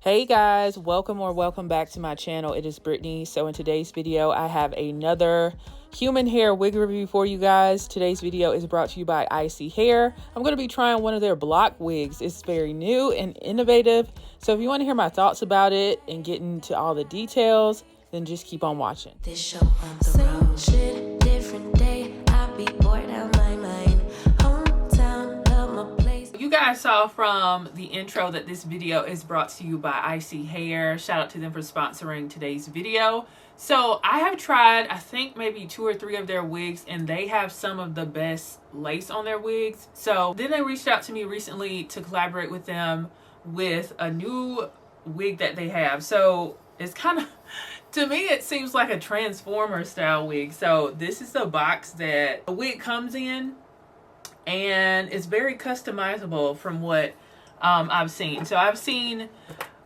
Hey guys, welcome back to my channel. It is Brittany. So in today's video, I have another human hair wig review for you guys. Today's video is brought to you by ISEEHAIR. I'm going to be trying one of their block wigs. It's very new and innovative. So if you want to hear my thoughts about it and get into all the details, then just keep on watching. This show on the road. Shit, different day. I be bored out my mind. Hometown, love my place. You guys saw from the intro that this video is brought to you by ISEEHAIR. Shout out to them for sponsoring today's video. So I have tried, I think maybe 2 or 3 of their wigs, and they have some of the best lace on their wigs. So then they reached out to me recently to collaborate with them with a new wig that they have. So it's kind of, to me, it seems like a Transformer style wig. So this is the box that the wig comes in, and it's very customizable from what I've seen. So I've seen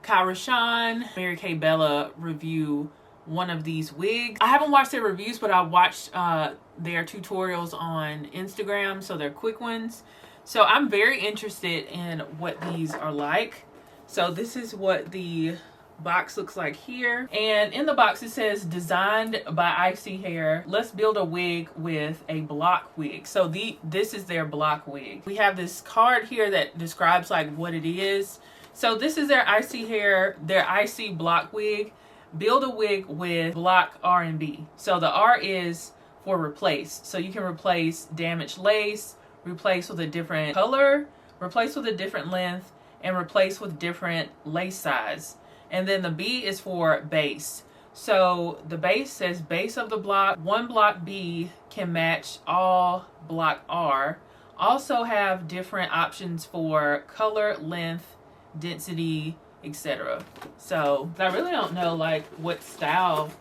Kyra Sean, Mary Kay Bella review one of these wigs. I haven't watched their reviews, but I watched their tutorials on Instagram, so they're quick ones. So I'm very interested in what these are like. So this is what the box looks like here, and in the box it says designed by ISEEHAIR. Let's build a wig with a block wig. So this is their block wig. We have this card here that describes like what it is. So this is their ISEEHAIR, their ISEE Block Wig. Build a wig with block R&B. So the R is for replace. So you can replace damaged lace, replace with a different color, replace with a different length, and replace with different lace size. And then the B is for base. So the base says base of the block. One block B can match all block R. Also have different options for color, length, density, etc. So I really don't know like what style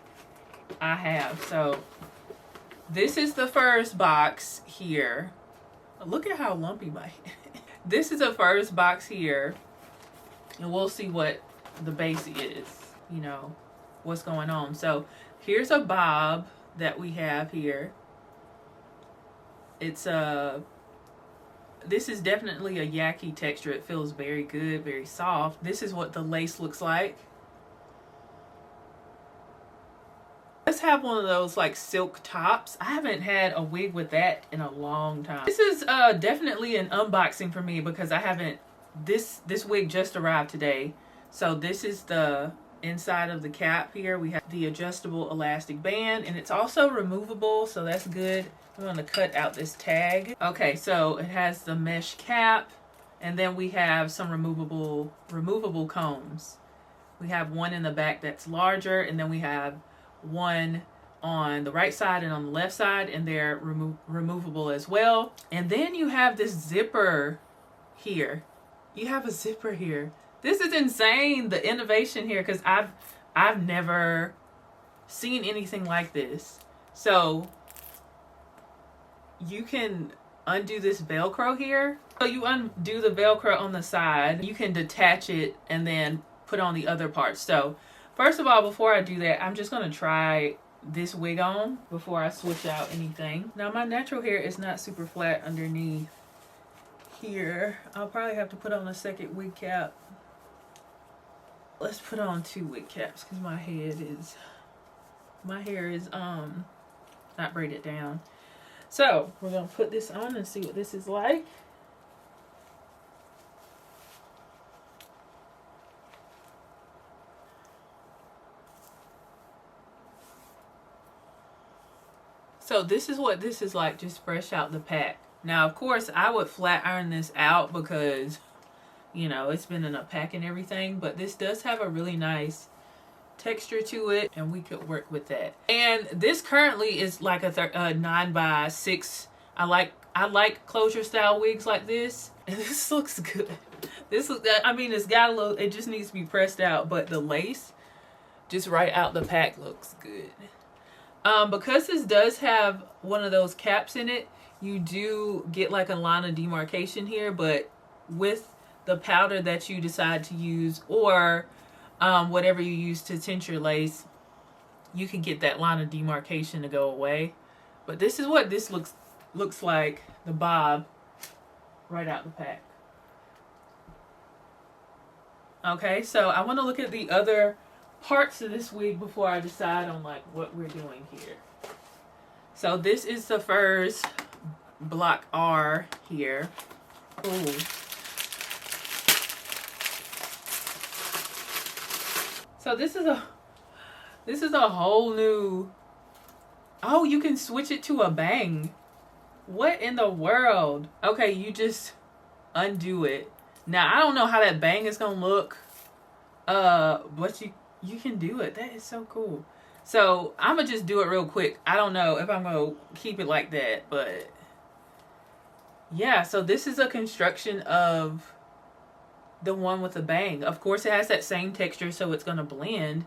I have. So this is the first box here. Look at how lumpy my hair. This is the first box here, and we'll see what the base is, you know, what's going on. So here's a bob that we have here. It's this is definitely a Yaki texture. It feels very good, very soft. This is what the lace looks like. Let's have one of those like silk tops. I haven't had a wig with that in a long time. This is definitely an unboxing for me because I haven't, this wig just arrived today. So this is the inside of the cap here. We have the adjustable elastic band, and it's also removable, so that's good. I'm going to cut out this tag. Okay, so it has the mesh cap, and then we have some removable combs. We have one in the back that's larger, and then we have one on the right side and on the left side, and they're removable as well. And then you have this zipper here. You have a zipper here. This is insane, the innovation here, because I've never seen anything like this. So you can undo this Velcro here. So you undo the Velcro on the side. You can detach it and then put on the other parts. So first of all, before I do that, I'm just going to try this wig on before I switch out anything. Now my natural hair is not super flat underneath here. I'll probably have to put on a second wig cap. Let's put on 2 wig caps because my hair is not braided down. So we're gonna put this on and see what this is like. So this is what this is like, just fresh out the pack. Now of course I would flat iron this out because, you know, it's been in a pack and everything, but this does have a really nice texture to it, and we could work with that. And this currently is like a 9x6. I like closure style wigs like this, and this looks good. I mean, it's got a little, it just needs to be pressed out, but the lace just right out the pack looks good. Because this does have one of those caps in it, you do get like a line of demarcation here, but with the powder that you decide to use, or whatever you use to tint your lace, you can get that line of demarcation to go away. But this is what this looks like, the bob right out the pack. Okay, so I want to look at the other parts of this wig before I decide on like what we're doing here. So this is the first block R here. Ooh. So this is a whole new. Oh, you can switch it to a bang. What in the world? Okay, you just undo it. Now I don't know how that bang is gonna look. But you can do it. That is so cool. So I'm gonna just do it real quick. I don't know if I'm gonna keep it like that, but yeah. So this is a construction of the one with the bang. Of course, it has that same texture, so it's gonna blend.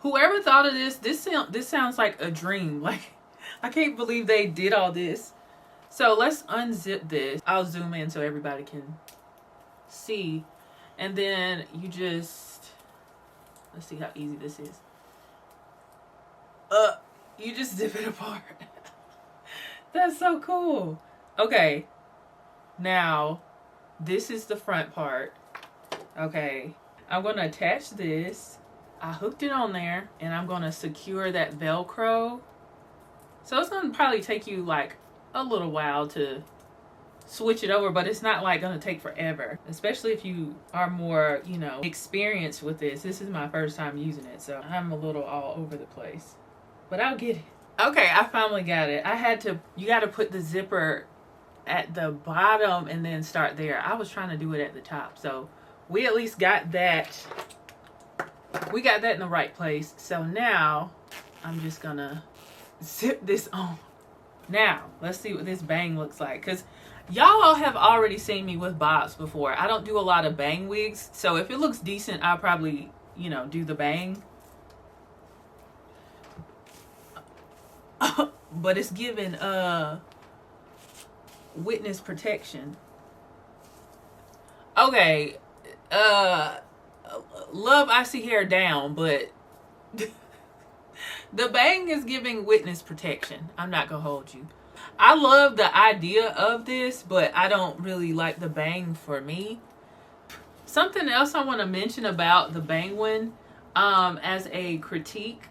Whoever thought of this, this sounds like a dream. Like, I can't believe they did all this. So let's unzip this. I'll zoom in so everybody can see. And then you just, let's see how easy this is. You just zip it apart. That's so cool. Okay. Now, this is the front part. Okay. I'm going to attach this. I hooked it on there, and I'm going to secure that Velcro. So it's going to probably take you like a little while to switch it over, but it's not like going to take forever, especially if you are more, you know, experienced with this. This is my first time using it, so I'm a little all over the place, but I'll get it. Okay, I finally got it. You got to put the zipper at the bottom and then start there. I was trying to do it at the top, so we at least got that. We got that in the right place. So now I'm just gonna zip this on. Now let's see what this bang looks like, because y'all have already seen me with bobs before. I don't do a lot of bang wigs, so if it looks decent, I'll probably, you know, do the bang. But it's given witness protection. Okay, love ISEEHAIR down, but the bang is giving witness protection. I'm not gonna hold you. I love the idea of this, but I don't really like the bang for me. Something else I want to mention about the bang one, as a critique,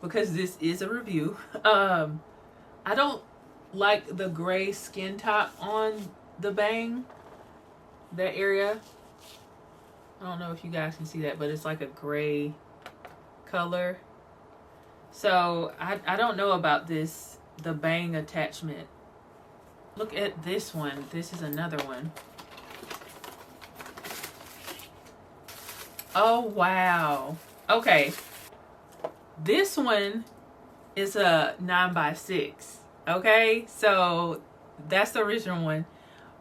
because this is a review. I don't like the gray skin top on the bang, that area. I don't know if you guys can see that, but it's like a gray color. So I don't know about this, the bang attachment. Look at this one. This is another one. Oh, wow. Okay. This one is a 9x6. Okay. So that's the original one.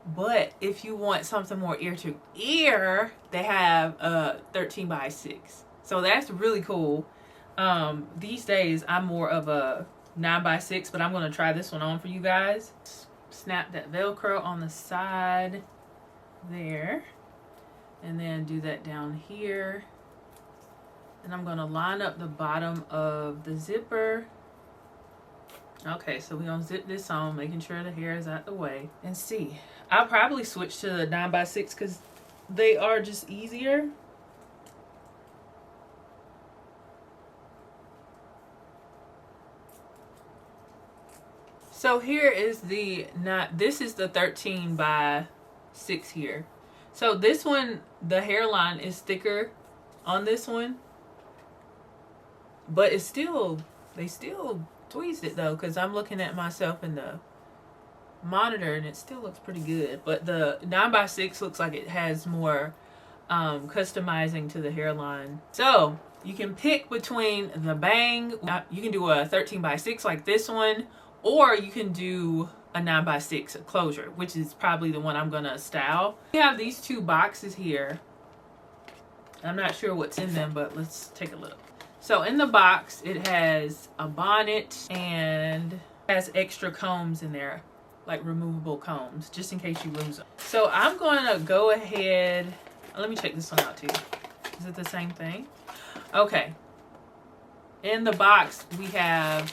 But if you want something more ear to ear, they have a 13x6. So that's really cool. These days I'm more of a 9x6, but I'm going to try this one on for you guys. Snap that Velcro on the side there, and then do that down here. And I'm going to line up the bottom of the zipper. Okay, so we're going to zip this on, making sure the hair is out the way. And see, I'll probably switch to the 9x6 because they are just easier. So here is this is the 13x6 here. So this one, the hairline is thicker on this one, but it's still, they still tweezed it though, because I'm looking at myself in the monitor and it still looks pretty good. But the 9x6 looks like it has more customizing to the hairline. So you can pick between the bang. You can do a 13x6 like this one, or you can do a 9x6 closure, which is probably the one I'm gonna style. We have these two boxes here. I'm not sure what's in them, but let's take a look. So in the box, it has a bonnet and has extra combs in there, like removable combs, just in case you lose them. So I'm gonna go ahead, let me check this one out too. Is it the same thing? Okay. In the box, we have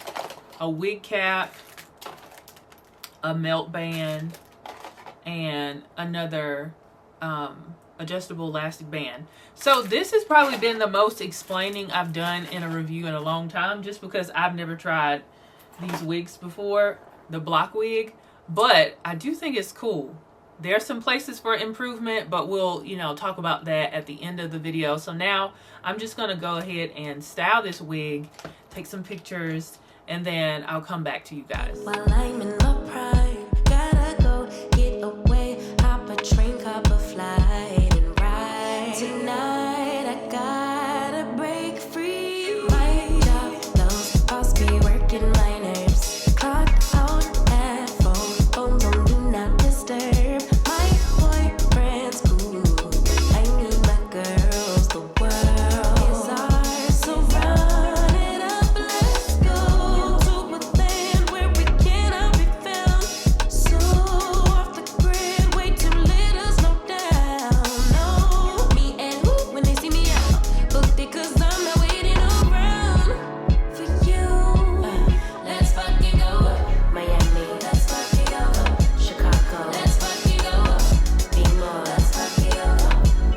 a wig cap, a melt band, and another adjustable elastic band. So this has probably been the most explaining I've done in a review in a long time, just because I've never tried these wigs before, the block wig, but I do think it's cool. There's some places for improvement, but we'll, talk about that at the end of the video. So now I'm just going to go ahead and style this wig, take some pictures, and then I'll come back to you guys. While I'm in my prime, gotta go get away, hop a train, hop a flight, and ride. Tonight I gotta break free. My job, those boss be working my nerves. Clock out at phone, do not disturb. My boyfriend's cool, I need my girls, the world is ours, so run it up, let's go to a land where we cannot be found. So off the grid, way too little, slow down. No, me and who when they see me out, booked it 'cause I'm not waiting around for you. Let's fucking go Miami, let's fucking go Chicago, let's fucking go be more, let's fucking go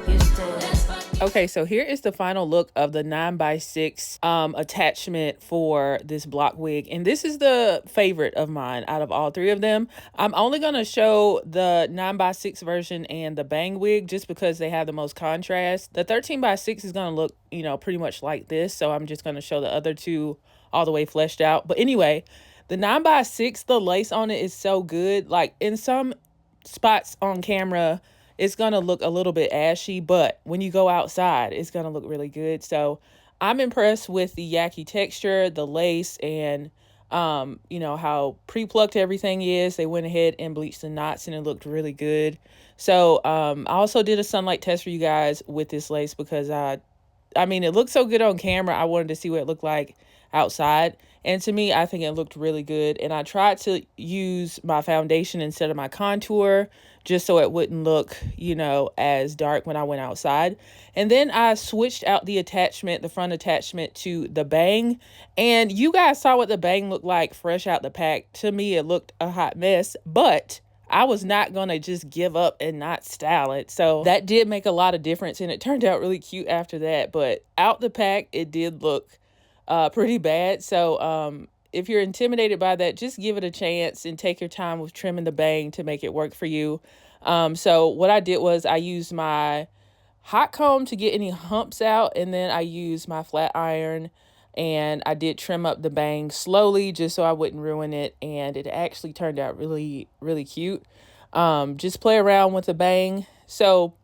Houston, let's fucking. Okay, so here is the final look of the 9x6 attachment for this block wig. And this is the favorite of mine out of all three of them. I'm only going to show the 9x6 version and the bang wig just because they have the most contrast. The 13x6 is going to look, pretty much like this. So I'm just going to show the other two all the way fleshed out. But anyway, the 9x6, the lace on it is so good. Like in some spots on camera, it's going to look a little bit ashy, but when you go outside, it's going to look really good. So I'm impressed with the Yaki texture, the lace, and, how pre-plucked everything is. They went ahead and bleached the knots, and it looked really good. So I also did a sunlight test for you guys with this lace because, it looked so good on camera. I wanted to see what it looked like outside. And to me, I think it looked really good. And I tried to use my foundation instead of my contour just so it wouldn't look, as dark when I went outside. And then I switched out the attachment, the front attachment, to the bang. And you guys saw what the bang looked like fresh out the pack. To me, it looked a hot mess, but I was not going to just give up and not style it. So that did make a lot of difference, and it turned out really cute after that. But out the pack, it did look pretty bad. So if you're intimidated by that, just give it a chance and take your time with trimming the bang to make it work for you. So what I did was I used my hot comb to get any humps out, and then I used my flat iron, and I did trim up the bang slowly just so I wouldn't ruin it, and it actually turned out really, really cute. Just play around with the bang. So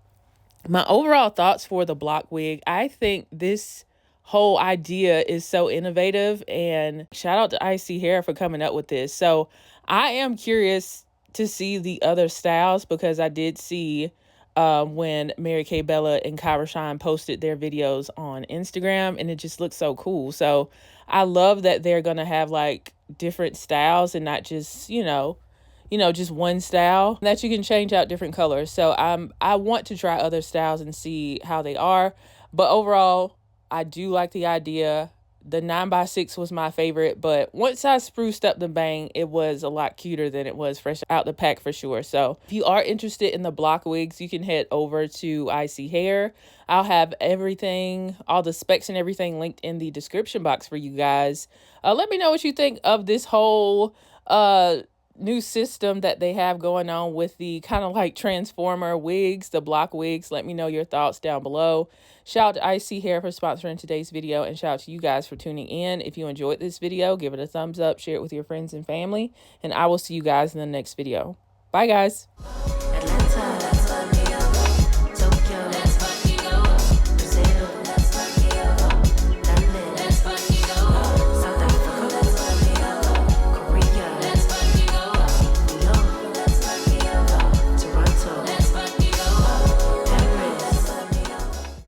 my overall thoughts for the block wig, I think this whole idea is so innovative, and shout out to ISEEHAIR for coming up with this. So I am curious to see the other styles because I did see when Mary Kay Bella and Kyra Shine posted their videos on Instagram, and it just looks so cool. So I love that they're gonna have like different styles and not just just one style, that you can change out different colors. So I want to try other styles and see how they are, but overall I do like the idea. The 9x6 was my favorite, but once I spruced up the bang, it was a lot cuter than it was fresh out the pack for sure. So if you are interested in the block wigs, you can head over to ISEEHAIR. I'll have everything, all the specs and everything linked in the description box for you guys. Let me know what you think of this whole new system that they have going on with the kind of like transformer wigs, the block wigs. Let me know your thoughts down below. Shout out to ISEEHAIR for sponsoring today's video, and shout out to you guys for tuning in. If you enjoyed this video, give it a thumbs up, share it with your friends and family, and I will see you guys in the next video. Bye guys.